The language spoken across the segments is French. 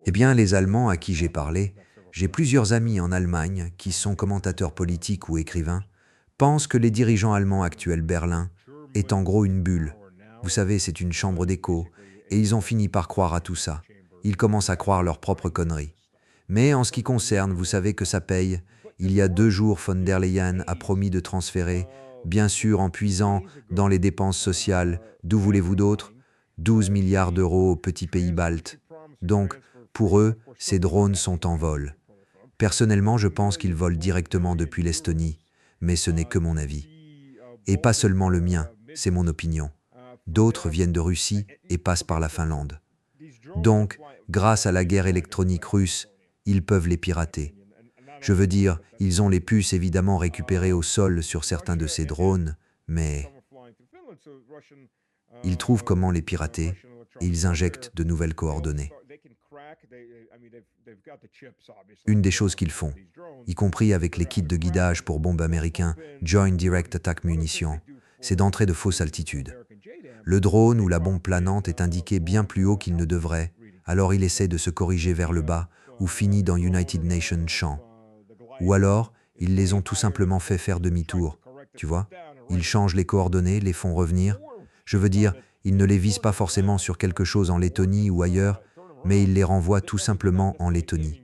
Eh bien, les Allemands à qui j'ai parlé, j'ai plusieurs amis en Allemagne qui sont commentateurs politiques ou écrivains, pensent que les dirigeants allemands actuels Berlin est en gros une bulle. Vous savez, c'est une chambre d'écho, et ils ont fini par croire à tout ça. Ils commencent à croire leurs propres conneries. Mais en ce qui concerne, vous savez que ça paye. Il y a 2 jours, von der Leyen a promis de transférer, bien sûr en puisant dans les dépenses sociales, d'où voulez-vous d'autres 12 milliards d'euros aux petits pays baltes. Donc, pour eux, ces drones sont en vol. Personnellement, je pense qu'ils volent directement depuis l'Estonie, mais ce n'est que mon avis. Et pas seulement le mien, c'est mon opinion. D'autres viennent de Russie et passent par la Finlande. Donc, grâce à la guerre électronique russe, ils peuvent les pirater. Je veux dire, ils ont les puces évidemment récupérées au sol sur certains de ces drones, mais ils trouvent comment les pirater et ils injectent de nouvelles coordonnées. Une des choses qu'ils font, y compris avec les kits de guidage pour bombes américains Joint Direct Attack Munitions, c'est d'entrer de fausses altitudes. Le drone ou la bombe planante est indiqué bien plus haut qu'il ne devrait, alors il essaie de se corriger vers le bas ou finit dans United Nations Champ. Ou alors, ils les ont tout simplement fait faire demi-tour, tu vois? Ils changent les coordonnées, les font revenir. Je veux dire, ils ne les visent pas forcément sur quelque chose en Lettonie ou ailleurs, mais ils les renvoient tout simplement en Lettonie.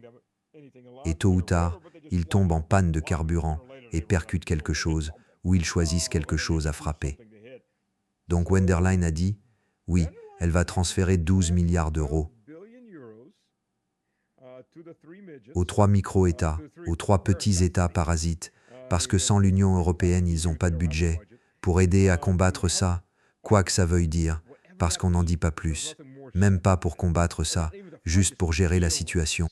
Et tôt ou tard, ils tombent en panne de carburant et percutent quelque chose, ou ils choisissent quelque chose à frapper. Donc Wenderlein a dit, oui, elle va transférer 12 milliards d'euros aux 3 micro-États, aux 3 petits États parasites, parce que sans l'Union européenne, ils n'ont pas de budget pour aider à combattre ça, quoi que ça veuille dire, parce qu'on n'en dit pas plus, même pas pour combattre ça, juste pour gérer la situation.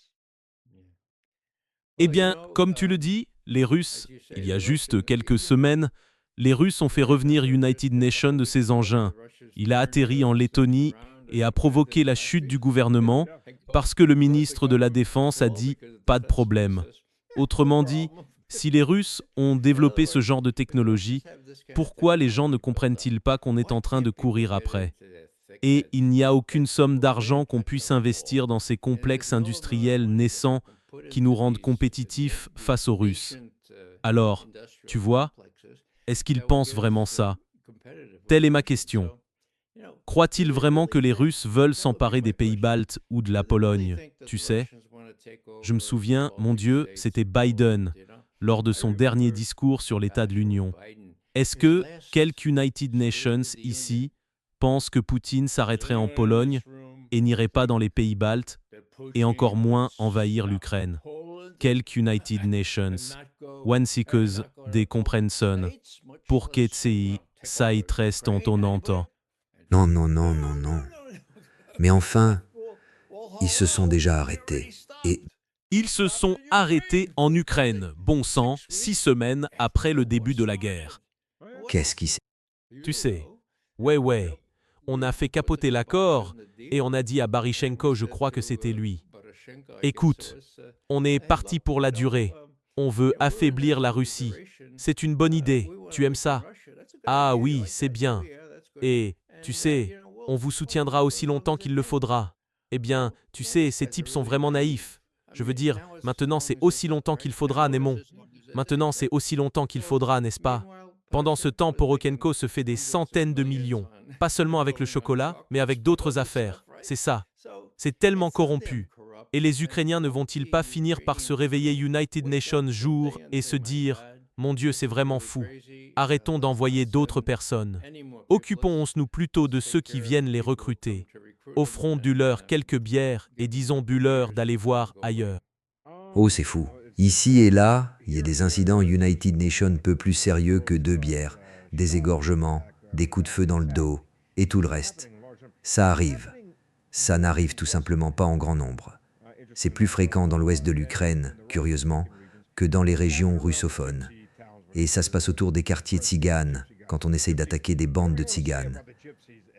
Eh bien, comme tu le dis, les Russes, il y a juste quelques semaines, les Russes ont fait revenir United Nations de ses engins. Il a atterri en Lettonie et a provoqué la chute du gouvernement parce que le ministre de la Défense a dit « pas de problème ». Autrement dit, si les Russes ont développé ce genre de technologie, pourquoi les gens ne comprennent-ils pas qu'on est en train de courir après? Et il n'y a aucune somme d'argent qu'on puisse investir dans ces complexes industriels naissants qui nous rendent compétitifs face aux Russes. Alors, tu vois, est-ce qu'ils pensent vraiment ça? Telle est ma question. Croient-ils vraiment que les Russes veulent s'emparer des pays baltes ou de la Pologne? Tu sais, je me souviens, mon Dieu, c'était Biden, lors de son dernier discours sur l'état de l'Union. Est-ce que quelques United Nations ici pensent que Poutine s'arrêterait en Pologne et n'irait pas dans les pays baltes et encore moins envahir l'Ukraine? Quelques United Nations, Wansikers des comprenson, pour qu'etsei, sai trest en entend. Non, non, non, non, non. Mais enfin, ils se sont déjà arrêtés. Et Ils se sont arrêtés en Ukraine, bon sang, 6 semaines après le début de la guerre. qu'est-ce qui s'est... Tu sais, ouais, on a fait capoter l'accord et on a dit à Barichenko, je crois que c'était lui. Écoute, on est parti pour la durée. On veut affaiblir la Russie. C'est une bonne idée. Tu aimes ça? Ah oui, c'est bien. Et, tu sais, on vous soutiendra aussi longtemps qu'il le faudra. Eh bien, tu sais, ces types sont vraiment naïfs. Je veux dire, maintenant c'est aussi longtemps qu'il faudra, Némon. Maintenant c'est aussi longtemps qu'il faudra, n'est-ce pas? Pendant ce temps, Poroshenko se fait des centaines de millions. Pas seulement avec le chocolat, mais avec d'autres affaires. C'est ça. C'est tellement corrompu. Et les Ukrainiens ne vont-ils pas finir par se réveiller United Nations jour et se dire « Mon Dieu, c'est vraiment fou. Arrêtons d'envoyer d'autres personnes. Occupons-nous plutôt de ceux qui viennent les recruter. Offrons du leur quelques bières et disons bu leur d'aller voir ailleurs. » Oh, c'est fou. Ici et là, il y a des incidents United Nations peu plus sérieux que 2 bières, des égorgements, des coups de feu dans le dos, et tout le reste. Ça arrive. Ça n'arrive tout simplement pas en grand nombre. C'est plus fréquent dans l'ouest de l'Ukraine, curieusement, que dans les régions russophones. Et ça se passe autour des quartiers tziganes, quand on essaye d'attaquer des bandes de tziganes.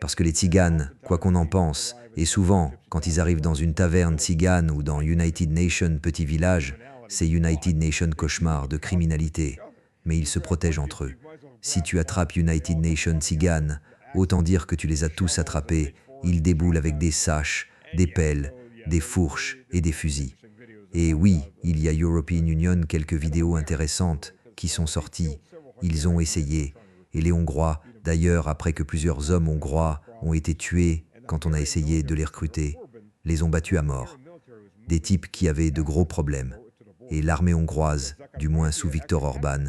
Parce que les tziganes, quoi qu'on en pense, et souvent, quand ils arrivent dans une taverne tzigane ou dans United Nations petit village, c'est United Nations cauchemar de criminalité. Mais ils se protègent entre eux. Si tu attrapes United Nations tzigane, autant dire que tu les as tous attrapés. Ils déboulent avec des saches, des pelles, des fourches et des fusils. Et oui, il y a European Union, quelques vidéos intéressantes qui sont sorties. Ils ont essayé. Et les Hongrois, d'ailleurs, après que plusieurs hommes hongrois ont été tués quand on a essayé de les recruter, les ont battus à mort. Des types qui avaient de gros problèmes. Et l'armée hongroise, du moins sous Viktor Orban,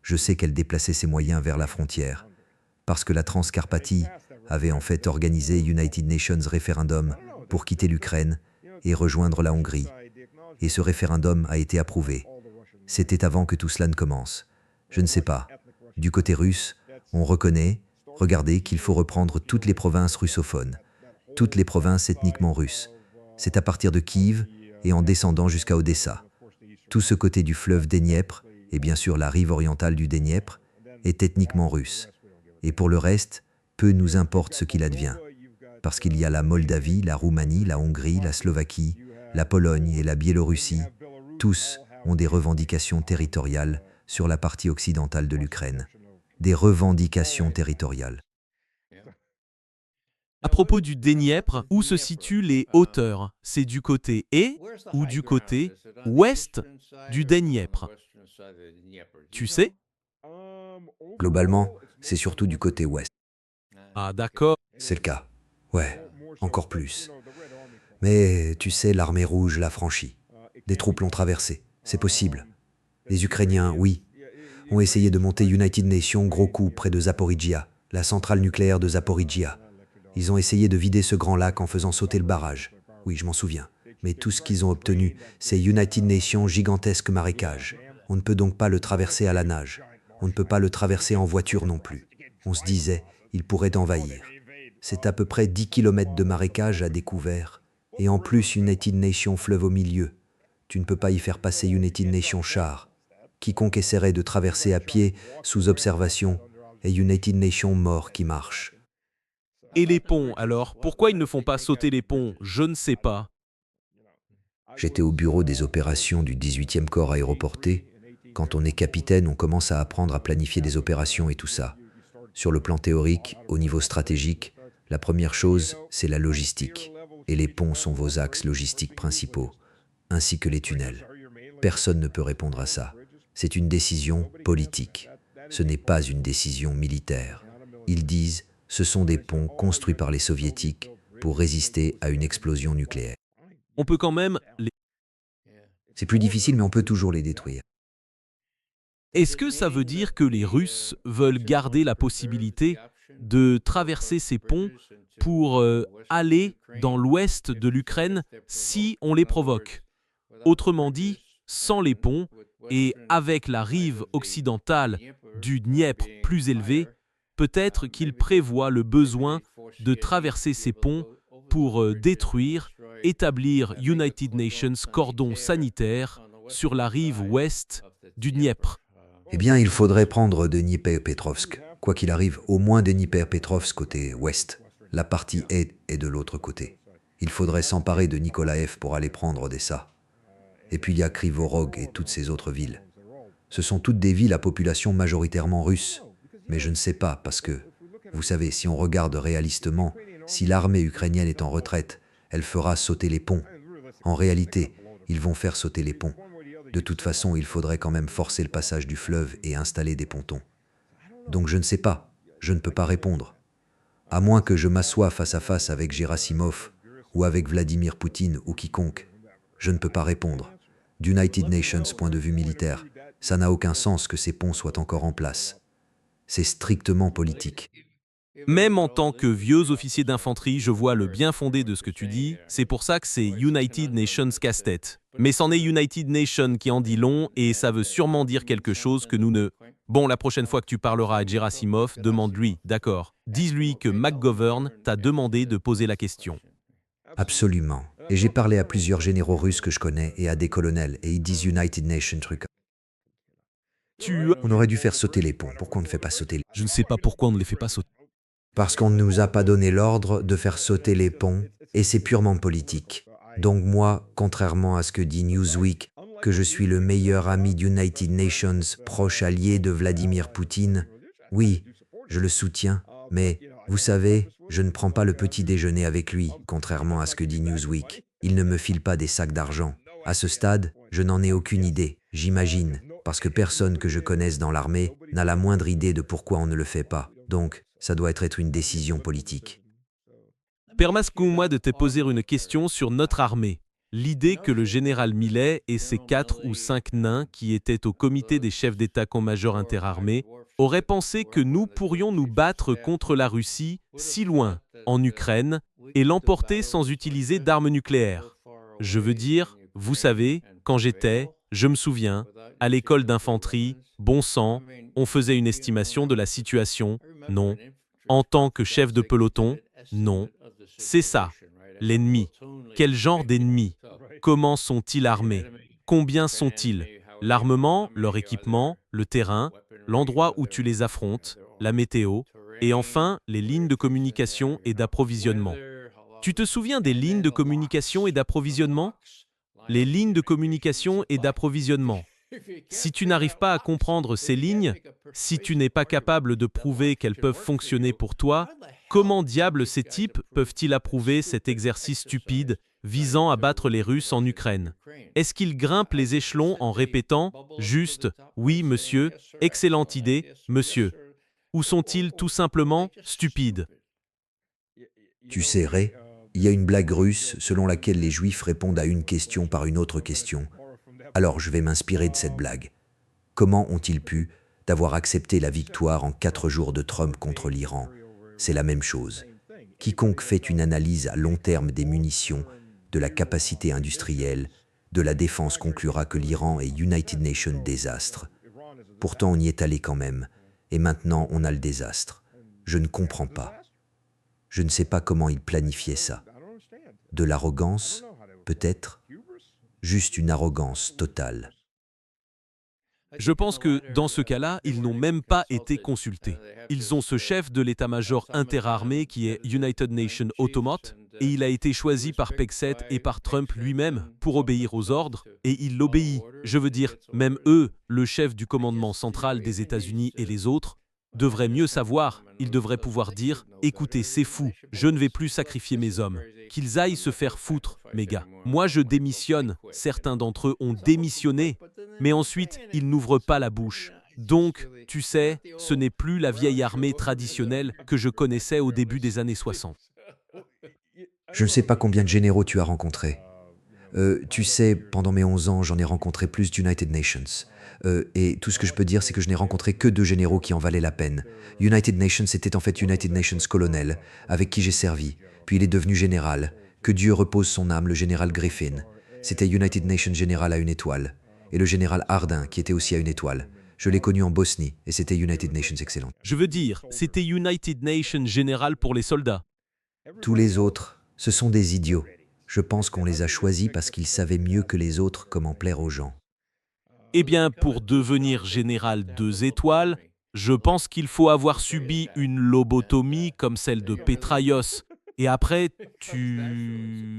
je sais qu'elle déplaçait ses moyens vers la frontière. Parce que la Transcarpathie avait en fait organisé United Nations référendum pour quitter l'Ukraine et rejoindre la Hongrie. Et ce référendum a été approuvé. C'était avant que tout cela ne commence. Je ne sais pas. Du côté russe, on reconnaît, regardez, qu'il faut reprendre toutes les provinces russophones, toutes les provinces ethniquement russes. C'est à partir de Kiev et en descendant jusqu'à Odessa. Tout ce côté du fleuve Dniepr, et bien sûr la rive orientale du Dniepr, est ethniquement russe. Et pour le reste, peu nous importe ce qu'il advient. Parce qu'il y a la Moldavie, la Roumanie, la Hongrie, la Slovaquie, la Pologne et la Biélorussie, tous ont des revendications territoriales sur la partie occidentale de l'Ukraine. Des revendications territoriales. À propos du Dniepr, où se situent les hauteurs? C'est du côté est ou du côté ouest du Dniepr? Tu sais? Globalement, c'est surtout du côté ouest. Ah d'accord. C'est le cas. Ouais, encore plus. Mais tu sais, l'armée rouge l'a franchi. Des troupes l'ont traversé. C'est possible. Les Ukrainiens, oui, ont essayé de monter United Nations gros coup près de Zaporizhia, la centrale nucléaire de Zaporizhia. Ils ont essayé de vider ce grand lac en faisant sauter le barrage. Oui, je m'en souviens. Mais tout ce qu'ils ont obtenu, c'est United Nations gigantesque marécage. On ne peut donc pas le traverser à la nage. On ne peut pas le traverser en voiture non plus. On se disait, il pourrait envahir. C'est à peu près 10 km de marécage à découvert. Et en plus, United Nations fleuve au milieu. Tu ne peux pas y faire passer United Nations char. Quiconque essaierait de traverser à pied, sous observation, est United Nations mort qui marche. Et les ponts, alors? Pourquoi ils ne font pas sauter les ponts? Je ne sais pas. J'étais au bureau des opérations du 18e corps aéroporté. Quand on est capitaine, on commence à apprendre à planifier des opérations et tout ça. Sur le plan théorique, au niveau stratégique, la première chose, c'est la logistique. Et les ponts sont vos axes logistiques principaux, ainsi que les tunnels. Personne ne peut répondre à ça. C'est une décision politique. Ce n'est pas une décision militaire. Ils disent, ce sont des ponts construits par les soviétiques pour résister à une explosion nucléaire. On peut quand même les... C'est plus difficile, mais on peut toujours les détruire. Est-ce que ça veut dire que les Russes veulent garder la possibilité de traverser ces ponts pour aller dans l'ouest de l'Ukraine si on les provoque? Autrement dit, sans les ponts et avec la rive occidentale du Dniepr plus élevée, peut-être qu'ils prévoient le besoin de traverser ces ponts pour détruire, établir United Nations cordon sanitaire sur la rive ouest du Dniepr. Eh bien, il faudrait prendre de Dnipropetrovsk. Quoi qu'il arrive, au moins de Dnipropetrovsk côté ouest. La partie est de l'autre côté. Il faudrait s'emparer de Nikolaev pour aller prendre Odessa. Et puis il y a Krivorog et toutes ces autres villes. Ce sont toutes des villes à population majoritairement russe. Mais je ne sais pas, parce que, vous savez, si on regarde réalistement, si l'armée ukrainienne est en retraite, elle fera sauter les ponts. En réalité, ils vont faire sauter les ponts. De toute façon, il faudrait quand même forcer le passage du fleuve et installer des pontons. Donc je ne sais pas, je ne peux pas répondre. À moins que je m'assoie face à face avec Gerasimov ou avec Vladimir Poutine ou quiconque, je ne peux pas répondre. D'United Nations point de vue militaire, ça n'a aucun sens que ces ponts soient encore en place. C'est strictement politique. Même en tant que vieux officier d'infanterie, je vois le bien fondé de ce que tu dis. C'est pour ça que c'est United Nations casse-tête. Mais c'en est United Nations qui en dit long et ça veut sûrement dire quelque chose que nous ne... Bon, la prochaine fois que tu parleras à Gerasimov, demande-lui, d'accord. Dis-lui que McGovern t'a demandé de poser la question. Absolument. Et j'ai parlé à plusieurs généraux russes que je connais et à des colonels et ils disent United Nations truc. On aurait dû faire sauter les ponts. Pourquoi on ne fait pas sauter les ponts? Je ne sais pas pourquoi on ne les fait pas sauter. Parce qu'on ne nous a pas donné l'ordre de faire sauter les ponts, et c'est purement politique. Donc moi, contrairement à ce que dit Newsweek, que je suis le meilleur ami d'United Nations, proche allié de Vladimir Poutine, oui, je le soutiens, mais, vous savez, je ne prends pas le petit déjeuner avec lui, contrairement à ce que dit Newsweek. Ils ne me filent pas des sacs d'argent. À ce stade, je n'en ai aucune idée, j'imagine, parce que personne que je connaisse dans l'armée n'a la moindre idée de pourquoi on ne le fait pas. Donc, ça doit être une décision politique. Permettez-moi de te poser une question sur notre armée. L'idée que le général Millet et ses 4 ou 5 nains qui étaient au comité des chefs d'état-major interarmées auraient pensé que nous pourrions nous battre contre la Russie si loin, en Ukraine, et l'emporter sans utiliser d'armes nucléaires. Je veux dire, vous savez, quand je me souviens, à l'école d'infanterie, bon sang, on faisait une estimation de la situation, non. En tant que chef de peloton, non. C'est ça, l'ennemi. Quel genre d'ennemi? Comment sont-ils armés? Combien sont-ils? L'armement, leur équipement, le terrain, l'endroit où tu les affrontes, la météo, et enfin les lignes de communication et d'approvisionnement. Tu te souviens des lignes de communication et d'approvisionnement? Les lignes de communication et d'approvisionnement. Si tu n'arrives pas à comprendre ces lignes, si tu n'es pas capable de prouver qu'elles peuvent fonctionner pour toi, comment diable ces types peuvent-ils approuver cet exercice stupide visant à battre les Russes en Ukraine? Est-ce qu'ils grimpent les échelons en répétant juste « Oui, monsieur, excellente idée, monsieur » ou sont-ils tout simplement stupides? Tu sais, Ray, il y a une blague russe selon laquelle les Juifs répondent à une question par une autre question. Alors je vais m'inspirer de cette blague. Comment ont-ils pu d'avoir accepté la victoire en 4 jours de Trump contre l'Iran? C'est la même chose. Quiconque fait une analyse à long terme des munitions, de la capacité industrielle, de la défense conclura que l'Iran est United Nations désastre. Pourtant on y est allé quand même, et maintenant on a le désastre. Je ne comprends pas. Je ne sais pas comment ils planifiaient ça. De l'arrogance, peut-être? Juste une arrogance totale. Je pense que, dans ce cas-là, ils n'ont même pas été consultés. Ils ont ce chef de l'état-major interarmé qui est United Nations Automote, et il a été choisi par Pexet et par Trump lui-même pour obéir aux ordres, et il l'obéit. Je veux dire, même eux, le chef du commandement central des États-Unis et les autres, devraient mieux savoir. Ils devraient pouvoir dire « Écoutez, c'est fou, je ne vais plus sacrifier mes hommes. Qu'ils aillent se faire foutre, mes gars. Moi, je démissionne. Certains d'entre eux ont démissionné. Mais ensuite, ils n'ouvrent pas la bouche. Donc, tu sais, ce n'est plus la vieille armée traditionnelle que je connaissais au début des années 60. Je ne sais pas combien de généraux tu as rencontrés. Tu sais, pendant mes 11 ans, j'en ai rencontré plus d'United Nations. Et tout ce que je peux dire, c'est que je n'ai rencontré que 2 généraux qui en valaient la peine. United Nations était en fait United Nations colonel, avec qui j'ai servi. Puis il est devenu général. Que Dieu repose son âme, le général Griffin. C'était United Nations général à 1 étoile. Et le général Hardin, qui était aussi à 1 étoile. Je l'ai connu en Bosnie, et c'était United Nations excellent. Je veux dire, c'était United Nations général pour les soldats. Tous les autres, ce sont des idiots. Je pense qu'on les a choisis parce qu'ils savaient mieux que les autres comment plaire aux gens. Eh bien, pour devenir général 2 étoiles, je pense qu'il faut avoir subi une lobotomie comme celle de Petraios. Et après,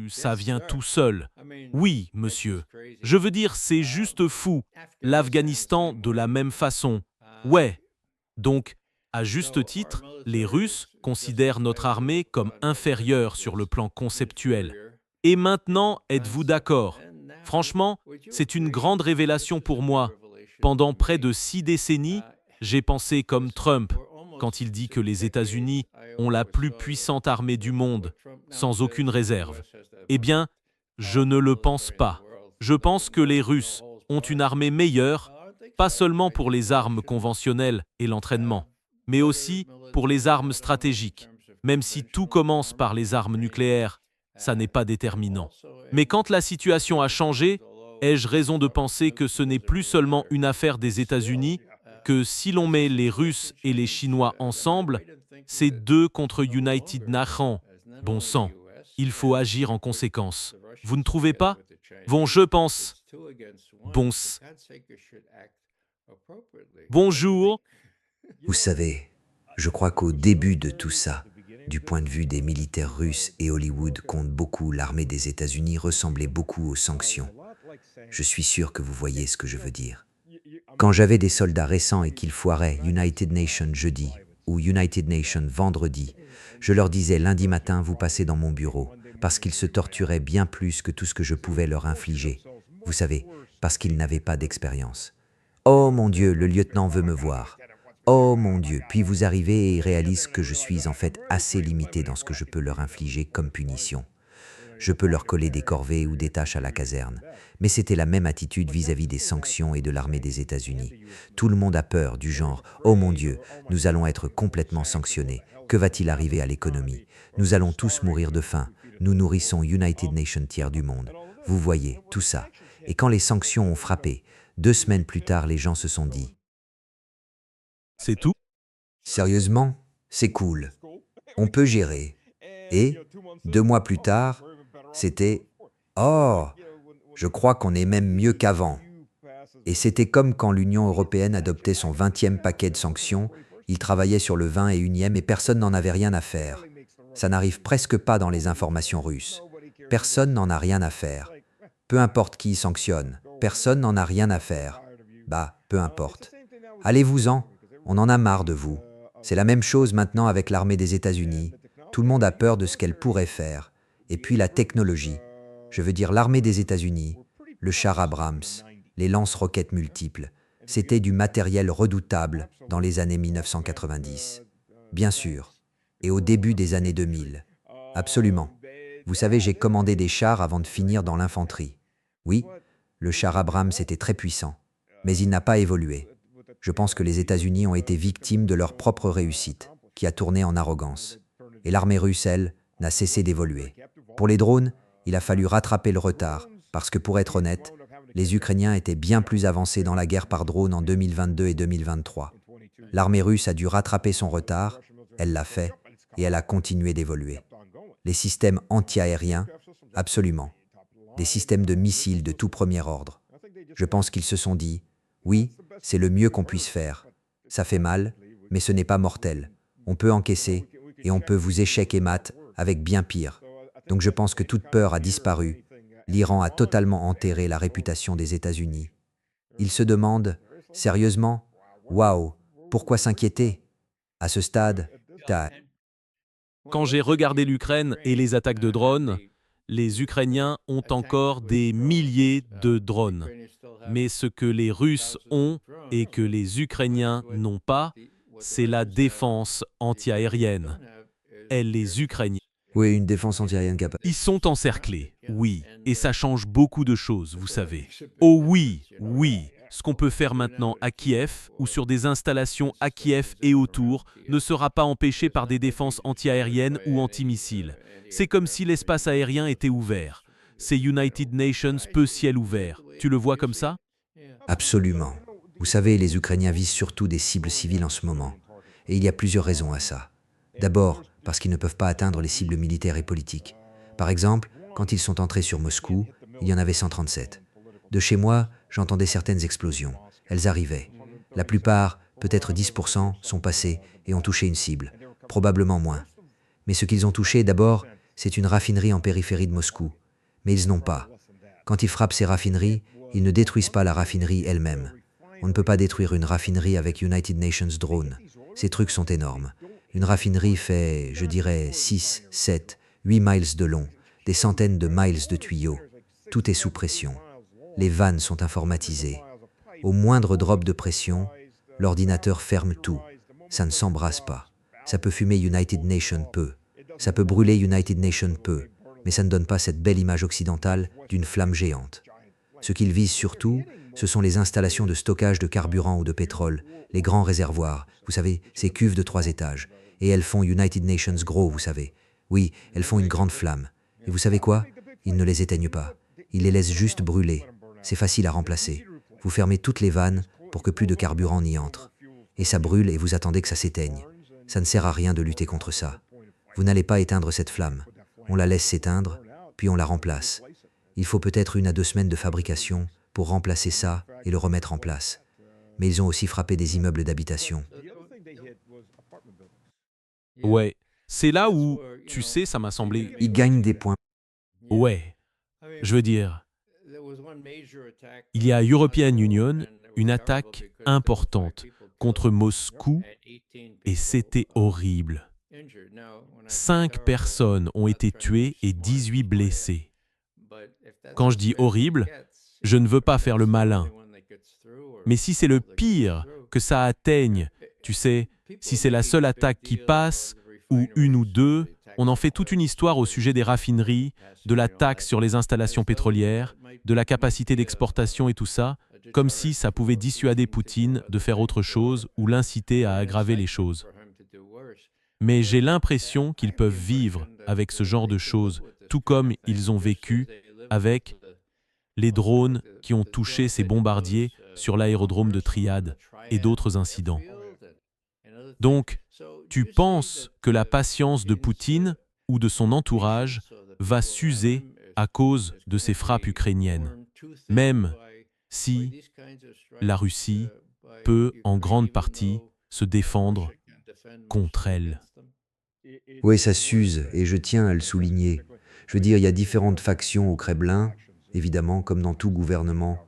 ça vient tout seul. Oui, monsieur. Je veux dire, c'est juste fou. L'Afghanistan de la même façon. Ouais. Donc, à juste titre, les Russes considèrent notre armée comme inférieure sur le plan conceptuel. Et maintenant, êtes-vous d'accord? Franchement, c'est une grande révélation pour moi. Pendant près de 6 décennies, j'ai pensé comme Trump, quand il dit que les États-Unis ont la plus puissante armée du monde, sans aucune réserve. Eh bien, je ne le pense pas. Je pense que les Russes ont une armée meilleure, pas seulement pour les armes conventionnelles et l'entraînement, mais aussi pour les armes stratégiques. Même si tout commence par les armes nucléaires, ça n'est pas déterminant. Mais quand la situation a changé, ai-je raison de penser que ce n'est plus seulement une affaire des États-Unis, que si l'on met les Russes et les Chinois ensemble, c'est 2 contre United Nations. Bon sang, il faut agir en conséquence. Vous ne trouvez pas? Bon, je pense. Bonjour. Vous savez, je crois qu'au début de tout ça, du point de vue des militaires russes et Hollywood compte beaucoup, l'armée des États-Unis ressemblait beaucoup aux sanctions. Je suis sûr que vous voyez ce que je veux dire. Quand j'avais des soldats récents et qu'ils foiraient United Nations jeudi ou United Nations vendredi, je leur disais lundi matin, vous passez dans mon bureau, parce qu'ils se torturaient bien plus que tout ce que je pouvais leur infliger. Vous savez, parce qu'ils n'avaient pas d'expérience. Oh mon Dieu, le lieutenant veut me voir. Oh mon Dieu, puis vous arrivez et ils réalisent que je suis en fait assez limité dans ce que je peux leur infliger comme punition. Je peux leur coller des corvées ou des tâches à la caserne. Mais c'était la même attitude vis-à-vis des sanctions et de l'armée des États-Unis. Tout le monde a peur du genre « Oh mon Dieu, nous allons être complètement sanctionnés. Que va-t-il arriver à l'économie? Nous allons tous mourir de faim. Nous nourrissons United Nations tiers du monde. » Vous voyez, tout ça. Et quand les sanctions ont frappé, 2 semaines plus tard, les gens se sont dit C'est tout? « Sérieusement, c'est cool. On peut gérer. » Et 2 mois plus tard, c'était « Oh, je crois qu'on est même mieux qu'avant. » Et c'était comme quand l'Union européenne adoptait son 20e paquet de sanctions, il travaillait sur le 21e et personne n'en avait rien à faire. Ça n'arrive presque pas dans les informations russes. Personne n'en a rien à faire. Peu importe qui sanctionne, personne n'en a rien à faire. Bah, peu importe. Allez-vous-en, on en a marre de vous. C'est la même chose maintenant avec l'armée des États-Unis. Tout le monde a peur de ce qu'elle pourrait faire. Et puis la technologie. Je veux dire l'armée des États-Unis, le char Abrams, les lance-roquettes multiples. C'était du matériel redoutable dans les années 1990. Bien sûr. Et au début des années 2000. Absolument. Vous savez, j'ai commandé des chars avant de finir dans l'infanterie. Oui, le char Abrams était très puissant, mais il n'a pas évolué. Je pense que les États-Unis ont été victimes de leur propre réussite, qui a tourné en arrogance. Et l'armée russe, elle, n'a cessé d'évoluer. Pour les drones, il a fallu rattraper le retard, parce que pour être honnête, les Ukrainiens étaient bien plus avancés dans la guerre par drone en 2022 et 2023. L'armée russe a dû rattraper son retard, elle l'a fait, et elle a continué d'évoluer. Les systèmes anti-aériens, absolument. Des systèmes de missiles de tout premier ordre. Je pense qu'ils se sont dit, oui, c'est le mieux qu'on puisse faire. Ça fait mal, mais ce n'est pas mortel. On peut encaisser, et on peut vous échec et mat avec bien pire. Donc je pense que toute peur a disparu. L'Iran a totalement enterré la réputation des États-Unis. Ils se demandent, sérieusement, waouh, pourquoi s'inquiéter? À ce stade, Quand j'ai regardé l'Ukraine et les attaques de drones, les Ukrainiens ont encore des milliers de drones. Mais ce que les Russes ont et que les Ukrainiens n'ont pas, c'est la défense antiaérienne. Et les Ukrainiens, oui, une défense antiaérienne capable. ils sont encerclés, oui, et ça change beaucoup de choses, vous savez. Oh oui, oui, ce qu'on peut faire maintenant à Kiev ou sur des installations à Kiev et autour ne sera pas empêché par des défenses antiaériennes ou antimissiles. C'est comme si l'espace aérien était ouvert. C'est United Nations peu ciel ouvert. Tu le vois comme ça? Absolument. Vous savez, les Ukrainiens visent surtout des cibles civiles en ce moment. Et il y a plusieurs raisons à ça. D'abord, parce qu'ils ne peuvent pas atteindre les cibles militaires et politiques. Par exemple, quand ils sont entrés sur Moscou, il y en avait 137. De chez moi, j'entendais certaines explosions. Elles arrivaient. La plupart, peut-être 10%, sont passées et ont touché une cible. Probablement moins. Mais ce qu'ils ont touché, d'abord, c'est une raffinerie en périphérie de Moscou. Mais ils n'ont pas. Quand ils frappent ces raffineries, ils ne détruisent pas la raffinerie elle-même. On ne peut pas détruire une raffinerie avec United Nations Drone. Ces trucs sont énormes. Une raffinerie fait, je dirais, 6, 7, 8 miles de long, des centaines de miles de tuyaux. Tout est sous pression. Les vannes sont informatisées. Au moindre drop de pression, l'ordinateur ferme tout. Ça ne s'embrasse pas. Ça peut fumer United Nations peu. Ça peut brûler United Nations peu. Mais ça ne donne pas cette belle image occidentale d'une flamme géante. Ce qu'ils visent surtout, ce sont les installations de stockage de carburant ou de pétrole, les grands réservoirs, vous savez, ces cuves de 3 étages. Et elles font United Nations gros, vous savez. Oui, elles font une grande flamme. Et vous savez quoi? Ils ne les éteignent pas. Ils les laissent juste brûler. C'est facile à remplacer. Vous fermez toutes les vannes pour que plus de carburant n'y entre. Et ça brûle et vous attendez que ça s'éteigne. Ça ne sert à rien de lutter contre ça. Vous n'allez pas éteindre cette flamme. On la laisse s'éteindre, puis on la remplace. Il faut peut-être 1 à 2 semaines de fabrication pour remplacer ça et le remettre en place. Mais ils ont aussi frappé des immeubles d'habitation. Ouais, c'est là où, tu sais, ça m'a semblé... Ils gagnent des points. Ouais, je veux dire, il y a European Union, une attaque importante contre Moscou, et c'était horrible. 5 personnes ont été tuées et 18 blessées. Quand je dis horrible, je ne veux pas faire le malin. Mais si c'est le pire que ça atteigne, tu sais, si c'est la seule attaque qui passe, ou une ou deux, on en fait toute une histoire au sujet des raffineries, de la taxe sur les installations pétrolières, de la capacité d'exportation et tout ça, comme si ça pouvait dissuader Poutine de faire autre chose ou l'inciter à aggraver les choses. Mais j'ai l'impression qu'ils peuvent vivre avec ce genre de choses, tout comme ils ont vécu avec les drones qui ont touché ces bombardiers sur l'aérodrome de Triad et d'autres incidents. Donc, tu penses que la patience de Poutine ou de son entourage va s'user à cause de ces frappes ukrainiennes, même si la Russie peut en grande partie se défendre contre elle. Oui, ça s'use, et je tiens à le souligner. Je veux dire, il y a différentes factions au Kremlin, évidemment, comme dans tout gouvernement,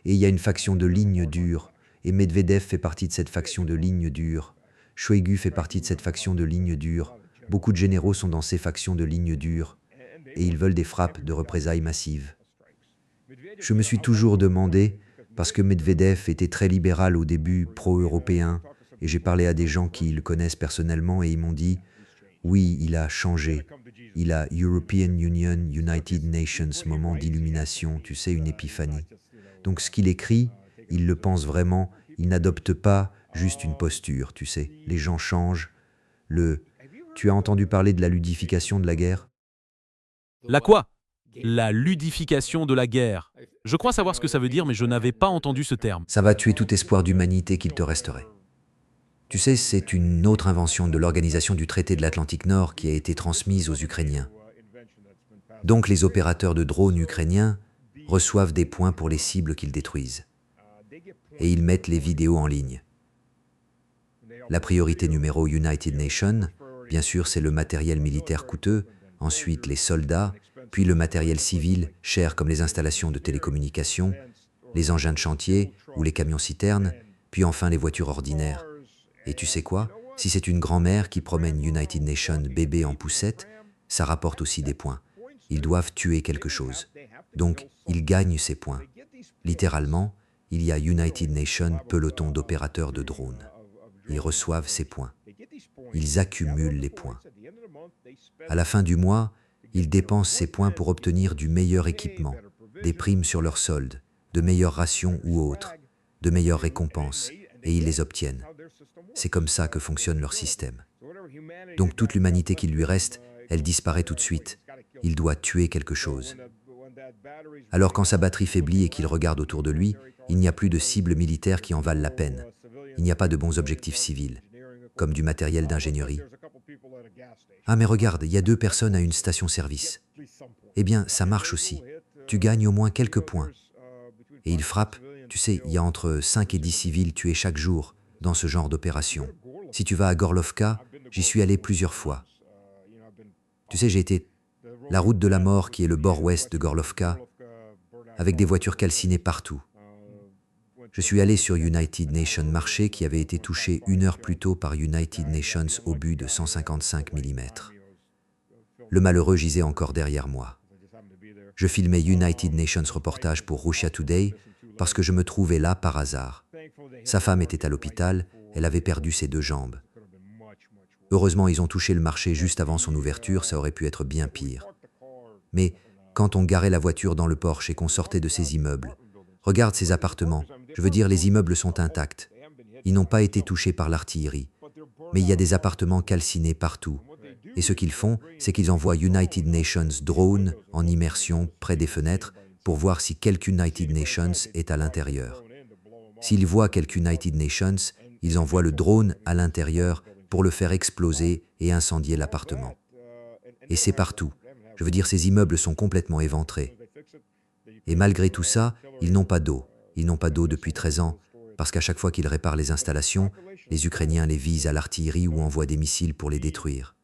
et il y a une faction de ligne dure, et Medvedev fait partie de cette faction de ligne dure. Shoigu fait partie de cette faction de ligne dure. Beaucoup de généraux sont dans ces factions de ligne dure, et ils veulent des frappes de représailles massives. Je me suis toujours demandé, parce que Medvedev était très libéral au début, pro-européen, et j'ai parlé à des gens qui le connaissent personnellement, et ils m'ont dit oui, il a changé. Il a European Union, United Nations, moment d'illumination, tu sais, une épiphanie. Donc ce qu'il écrit, il le pense vraiment, il n'adopte pas juste une posture, tu sais. Les gens changent. Tu as entendu parler de la ludification de la guerre? La quoi? La ludification de la guerre. Je crois savoir ce que ça veut dire, mais je n'avais pas entendu ce terme. Ça va tuer tout espoir d'humanité qu'il te resterait. Tu sais, c'est une autre invention de l'organisation du traité de l'Atlantique Nord qui a été transmise aux Ukrainiens. Donc les opérateurs de drones ukrainiens reçoivent des points pour les cibles qu'ils détruisent. Et ils mettent les vidéos en ligne. La priorité numéro United Nations, bien sûr, c'est le matériel militaire coûteux, ensuite les soldats, puis le matériel civil, cher comme les installations de télécommunications, les engins de chantier ou les camions-citernes, puis enfin les voitures ordinaires. Et tu sais quoi? Si c'est une grand-mère qui promène United Nations bébé en poussette, ça rapporte aussi des points. Ils doivent tuer quelque chose. Donc, ils gagnent ces points. Littéralement, il y a United Nations peloton d'opérateurs de drones. Ils reçoivent ces points. Ils accumulent les points. À la fin du mois, ils dépensent ces points pour obtenir du meilleur équipement, des primes sur leurs soldes, de meilleures rations ou autres, de meilleures récompenses, et ils les obtiennent. C'est comme ça que fonctionne leur système. Donc toute l'humanité qui lui reste, elle disparaît tout de suite. Il doit tuer quelque chose. Alors quand sa batterie faiblit et qu'il regarde autour de lui, il n'y a plus de cibles militaires qui en valent la peine. Il n'y a pas de bons objectifs civils, comme du matériel d'ingénierie. Ah mais regarde, il y a 2 personnes à une station-service. Eh bien, ça marche aussi. Tu gagnes au moins quelques points. Et il frappe, tu sais, il y a entre 5 et 10 civils tués chaque jour dans ce genre d'opération. Si tu vas à Gorlovka, j'y suis allé plusieurs fois. Tu sais, j'ai été la route de la mort qui est le bord ouest de Gorlovka, avec des voitures calcinées partout. Je suis allé sur United Nations Marché qui avait été touché 1 heure plus tôt par United Nations obus de 155 mm. Le malheureux gisait encore derrière moi. Je filmais United Nations reportage pour Russia Today parce que je me trouvais là par hasard. Sa femme était à l'hôpital, elle avait perdu ses 2 jambes. Heureusement, ils ont touché le marché juste avant son ouverture, ça aurait pu être bien pire. Mais quand on garait la voiture dans le porche et qu'on sortait de ces immeubles, regarde ces appartements, je veux dire les immeubles sont intacts. Ils n'ont pas été touchés par l'artillerie, mais il y a des appartements calcinés partout. Et ce qu'ils font, c'est qu'ils envoient United Nations drones en immersion près des fenêtres pour voir si quelque United Nations est à l'intérieur. S'ils voient quelque United Nations, ils envoient le drone à l'intérieur pour le faire exploser et incendier l'appartement. Et c'est partout. Je veux dire, ces immeubles sont complètement éventrés. Et malgré tout ça, ils n'ont pas d'eau. Ils n'ont pas d'eau depuis 13 ans, parce qu'à chaque fois qu'ils réparent les installations, les Ukrainiens les visent à l'artillerie ou envoient des missiles pour les détruire.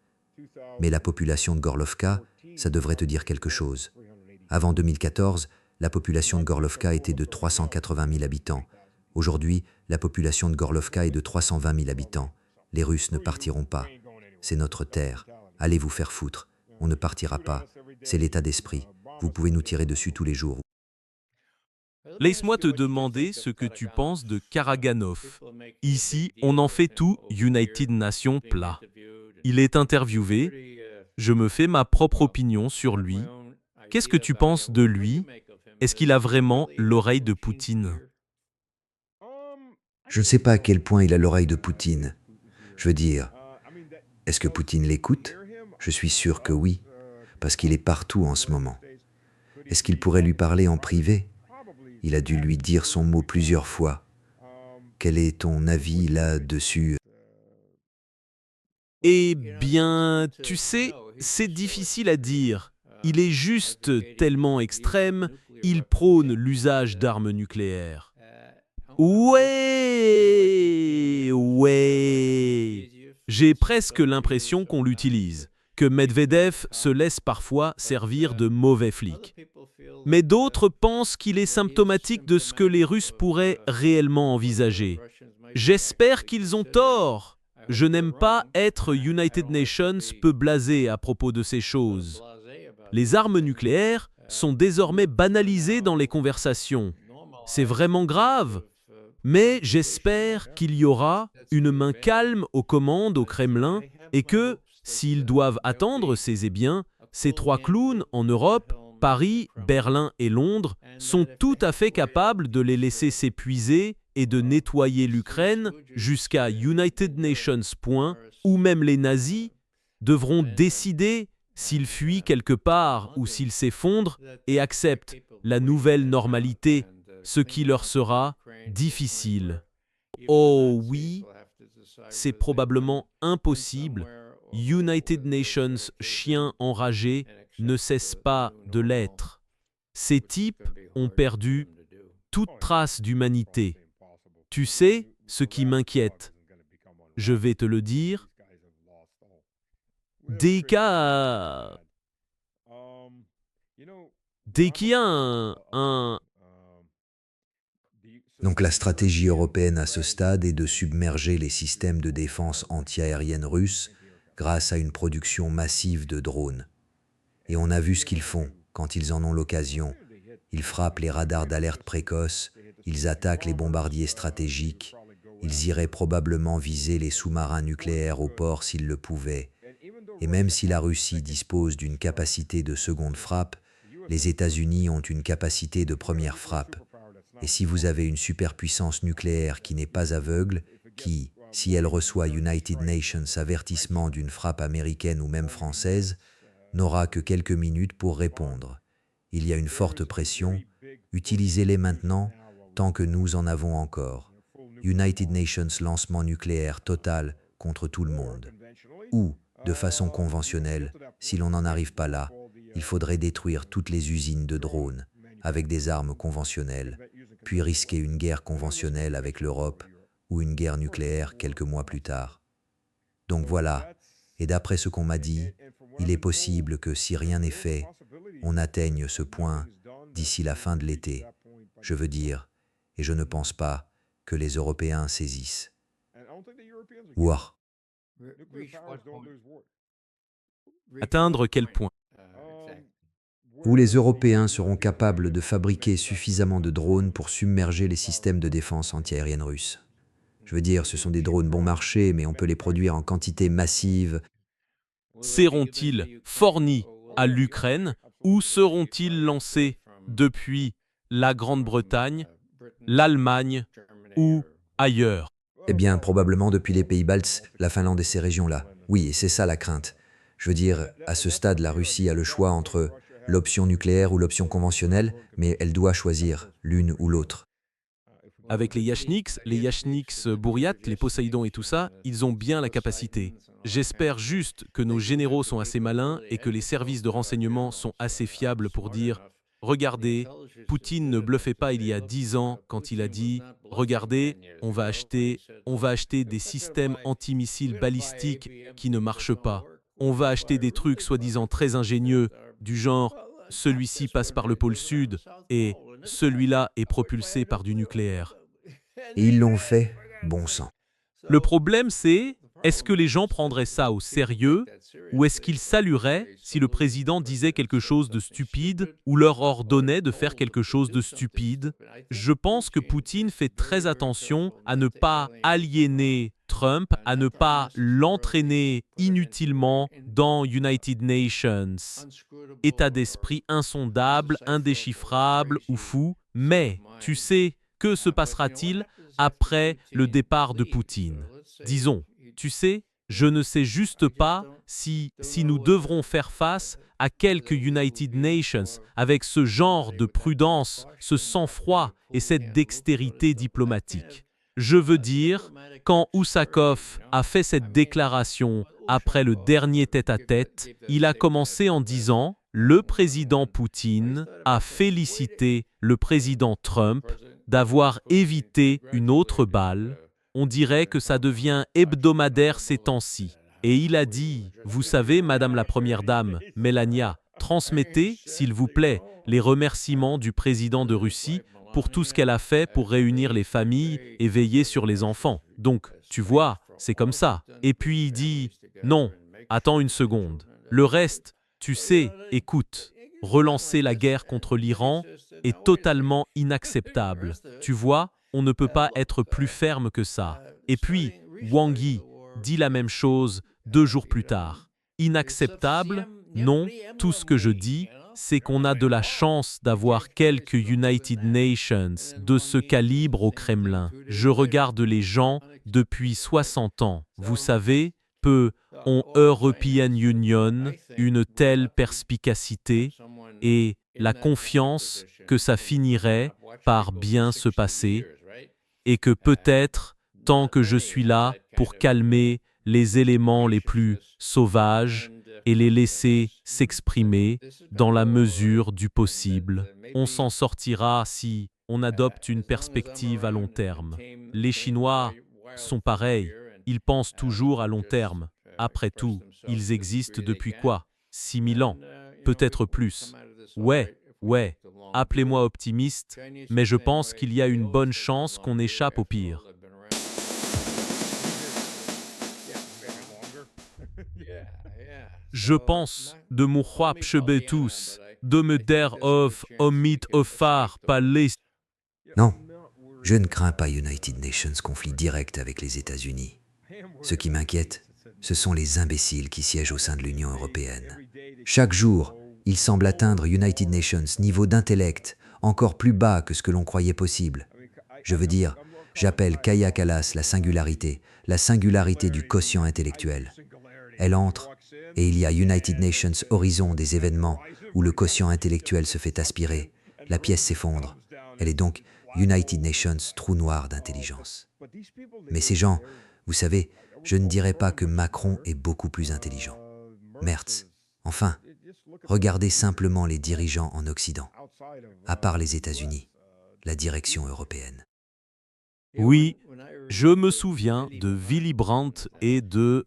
Mais la population de Gorlovka, ça devrait te dire quelque chose. Avant 2014, la population de Gorlovka était de 380 000 habitants. Aujourd'hui, la population de Gorlovka est de 320 000 habitants. Les Russes ne partiront pas. c'est notre terre. Allez vous faire foutre, on ne partira pas. C'est l'état d'esprit. Vous pouvez nous tirer dessus tous les jours. Laisse-moi te demander ce que tu penses de Karaganov. Ici, on en fait tout United Nations plat. Il est interviewé, je me fais ma propre opinion sur lui. Qu'est-ce que tu penses de lui? Est-ce qu'il a vraiment l'oreille de Poutine? Je ne sais pas à quel point il a l'oreille de Poutine. Je veux dire, est-ce que Poutine l'écoute? Je suis sûr que oui, parce qu'il est partout en ce moment. Est-ce qu'il pourrait lui parler en privé? Il a dû lui dire son mot plusieurs fois. Quel est ton avis là-dessus? Eh bien, tu sais, c'est difficile à dire. Il est juste tellement extrême, il prône l'usage d'armes nucléaires. Ouais. J'ai presque l'impression qu'on l'utilise, que Medvedev se laisse parfois servir de mauvais flic. Mais d'autres pensent qu'il est symptomatique de ce que les Russes pourraient réellement envisager. J'espère qu'ils ont tort. Je n'aime pas être United Nations peu blasé à propos de ces choses. Les armes nucléaires sont désormais banalisées dans les conversations. C'est vraiment grave. Mais j'espère qu'il y aura une main calme aux commandes au Kremlin et que, s'ils doivent attendre, ces trois clowns en Europe, Paris, Berlin et Londres, sont tout à fait capables de les laisser s'épuiser et de nettoyer l'Ukraine jusqu'à United Nations point, où même les nazis devront décider s'ils fuient quelque part ou s'ils s'effondrent et acceptent la nouvelle normalité, ce qui leur sera difficile. Oh oui, c'est probablement impossible. United Nations, chien enragé, ne cesse pas de l'être. Ces types ont perdu toute trace d'humanité. Tu sais ce qui m'inquiète? Je vais te le dire. Dès qu'il y a un Donc la stratégie européenne à ce stade est de submerger les systèmes de défense antiaérienne russes grâce à une production massive de drones. Et on a vu ce qu'ils font quand ils en ont l'occasion. Ils frappent les radars d'alerte précoce, ils attaquent les bombardiers stratégiques, ils iraient probablement viser les sous-marins nucléaires au port s'ils le pouvaient. Et même si la Russie dispose d'une capacité de seconde frappe, les États-Unis ont une capacité de première frappe. Et si vous avez une superpuissance nucléaire qui n'est pas aveugle, qui, si elle reçoit United Nations avertissement d'une frappe américaine ou même française, n'aura que quelques minutes pour répondre. Il y a une forte pression, utilisez-les maintenant tant que nous en avons encore. United Nations lancement nucléaire total contre tout le monde. Ou, de façon conventionnelle, si l'on n'en arrive pas là, il faudrait détruire toutes les usines de drones avec des armes conventionnelles, puis risquer une guerre conventionnelle avec l'Europe ou une guerre nucléaire quelques mois plus tard. Donc voilà, et d'après ce qu'on m'a dit, il est possible que si rien n'est fait, on atteigne ce point d'ici la fin de l'été. Je veux dire, et je ne pense pas que les Européens saisissent. Ouah. atteindre quel point? Où les Européens seront capables de fabriquer suffisamment de drones pour submerger les systèmes de défense antiaérienne russes. Je veux dire, ce sont des drones bon marché, mais on peut les produire en quantité massive. Seront-ils fournis à l'Ukraine ou seront-ils lancés depuis la Grande-Bretagne, l'Allemagne ou ailleurs? Eh bien, probablement depuis les pays baltes, la Finlande et ces régions-là. Oui, et c'est ça la crainte. Je veux dire, à ce stade, la Russie a le choix entre l'option nucléaire ou l'option conventionnelle, mais elle doit choisir l'une ou l'autre. Avec les Yachniks Bouriat, les Poséidon et tout ça, ils ont bien la capacité. J'espère juste que nos généraux sont assez malins et que les services de renseignement sont assez fiables pour dire « Regardez, Poutine ne bluffait pas il y a 10 ans quand il a dit « Regardez, on va acheter des systèmes antimissiles balistiques qui ne marchent pas. On va acheter des trucs soi-disant très ingénieux, du genre « Celui-ci passe par le pôle sud et celui-là est propulsé par du nucléaire. » Et ils l'ont fait, bon sang. Le problème, c'est Est-ce que les gens prendraient ça au sérieux ou est-ce qu'ils salueraient si le président disait quelque chose de stupide ou leur ordonnait de faire quelque chose de stupide? Je pense que Poutine fait très attention à ne pas aliéner Trump, à ne pas l'entraîner inutilement dans United Nations. État d'esprit insondable, indéchiffrable ou fou. Mais, tu sais, que se passera-t-il après le départ de Poutine? Disons, tu sais, je ne sais juste pas si nous devrons faire face à quelques United Nations avec ce genre de prudence, ce sang-froid et cette dextérité diplomatique. Je veux dire, quand Oussakov a fait cette déclaration après le dernier tête-à-tête, il a commencé en disant « Le président Poutine a félicité le président Trump d'avoir évité une autre balle. On dirait que ça devient hebdomadaire ces temps-ci. » Et il a dit « Vous savez, Madame la Première Dame, Melania, transmettez, s'il vous plaît, les remerciements du président de Russie pour tout ce qu'elle a fait pour réunir les familles et veiller sur les enfants. Donc, tu vois, c'est comme ça. » Et puis il dit « Non, attends une seconde. Le reste, tu sais, écoute, relancer la guerre contre l'Iran est totalement inacceptable. Tu vois, on ne peut pas être plus ferme que ça. » Et puis, Wang Yi dit la même chose 2 jours plus tard. Inacceptable? Non, tout ce que je dis, c'est qu'on a de la chance d'avoir quelques United Nations de ce calibre au Kremlin. Je regarde les gens depuis 60 ans. Vous savez, peu ont European Union une telle perspicacité et la confiance que ça finirait par bien se passer et que peut-être, tant que je suis là pour calmer les éléments les plus sauvages et les laisser s'exprimer dans la mesure du possible, on s'en sortira si on adopte une perspective à long terme. Les Chinois sont pareils, ils pensent toujours à long terme. Après tout, ils existent depuis quoi? 6000 ans? Peut-être plus. Ouais, appelez-moi optimiste, mais je pense qu'il y a une bonne chance qu'on échappe au pire. Je pense de Mouhwa Pchebetus, de me der of omit ofar palest. Non, je ne crains pas United Nations conflit direct avec les États-Unis. Ce qui m'inquiète, ce sont les imbéciles qui siègent au sein de l'Union européenne. Chaque jour, ils semblent atteindre United Nations niveau d'intellect encore plus bas que ce que l'on croyait possible. Je veux dire, j'appelle Kaja Kallas la singularité du quotient intellectuel. Elle entre, et il y a United Nations horizon des événements où le quotient intellectuel se fait aspirer, la pièce s'effondre. Elle est donc United Nations trou noir d'intelligence. Mais ces gens, vous savez, je ne dirais pas que Macron est beaucoup plus intelligent. Merz, enfin, regardez simplement les dirigeants en Occident, à part les États-Unis, la direction européenne. Oui, je me souviens de Willy Brandt et de,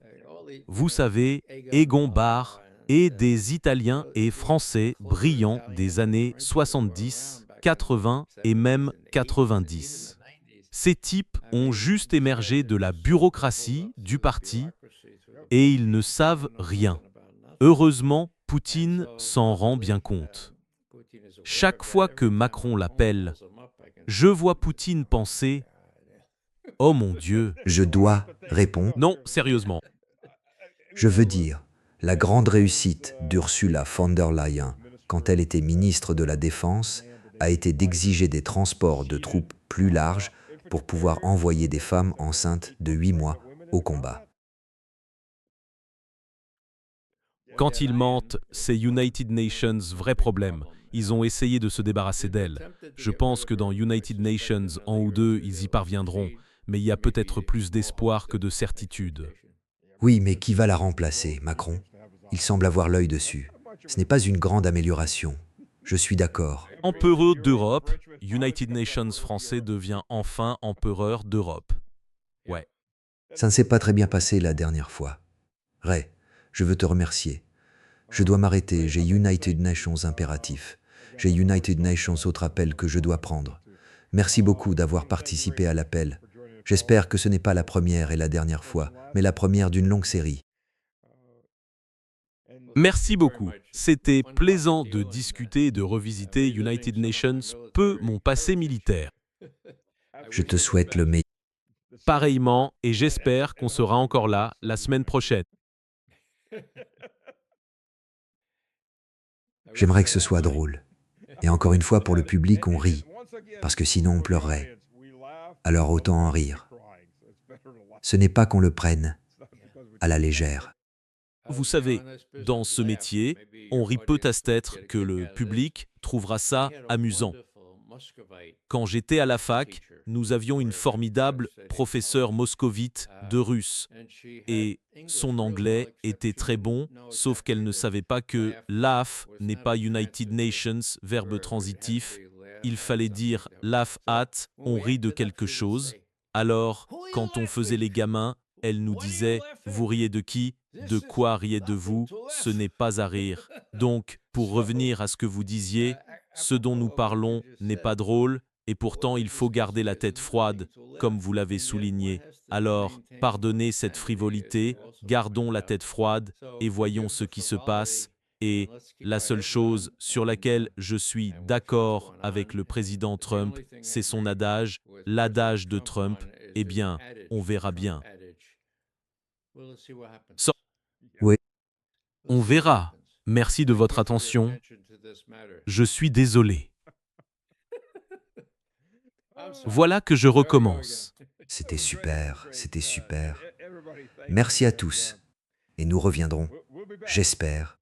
vous savez, Egon Bahr et des Italiens et Français brillants des années 70, 80 et même 90. Ces types ont juste émergé de la bureaucratie du parti et ils ne savent rien. Heureusement, Poutine s'en rend bien compte. Chaque fois que Macron l'appelle, je vois Poutine penser « Oh mon Dieu !» Je dois répondre. Non, sérieusement. Je veux dire, la grande réussite d'Ursula von der Leyen, quand elle était ministre de la Défense, a été d'exiger des transports de troupes plus larges pour pouvoir envoyer des femmes enceintes de 8 mois au combat. Quand ils mentent, c'est United Nations vrai problème. Ils ont essayé de se débarrasser d'elle. Je pense que dans United Nations, un ou deux, ils y parviendront. Mais il y a peut-être plus d'espoir que de certitude. Oui, mais qui va la remplacer, Macron? Il semble avoir l'œil dessus. Ce n'est pas une grande amélioration. Je suis d'accord. Empereur d'Europe, United Nations français devient enfin empereur d'Europe. Ouais. Ça ne s'est pas très bien passé la dernière fois. Ray, je veux te remercier. Je dois m'arrêter, j'ai United Nations impératif. J'ai United Nations autre appel que je dois prendre. Merci beaucoup d'avoir participé à l'appel. J'espère que ce n'est pas la première et la dernière fois, mais la première d'une longue série. Merci beaucoup. C'était plaisant de discuter et de revisiter United Nations peu mon passé militaire. Je te souhaite le meilleur. Pareillement, et j'espère qu'on sera encore là la semaine prochaine. J'aimerais que ce soit drôle. Et encore une fois, pour le public, on rit, parce que sinon on pleurerait. Alors autant en rire. Ce n'est pas qu'on le prenne à la légère. Vous savez, dans ce métier, on rit peut-être que le public trouvera ça amusant. Quand j'étais à la fac, nous avions une formidable professeure moscovite de russe. Et son anglais était très bon, sauf qu'elle ne savait pas que laugh n'est pas United Nations, verbe transitif. Il fallait dire laugh at, on rit de quelque chose. Alors, quand on faisait les gamins, elle nous disait vous riez de qui? De quoi riez de vous? Ce n'est pas à rire. Donc, pour revenir à ce que vous disiez, ce dont nous parlons n'est pas drôle, et pourtant il faut garder la tête froide, comme vous l'avez souligné. Alors, pardonnez cette frivolité, gardons la tête froide et voyons ce qui se passe. Et la seule chose sur laquelle je suis d'accord avec le président Trump, c'est son adage, l'adage de Trump. Eh bien, on verra bien. So- Oui, on verra. Merci de votre attention. Je suis désolé. Voilà que je recommence. c'était super, c'était super. Merci à tous. Et nous reviendrons, j'espère.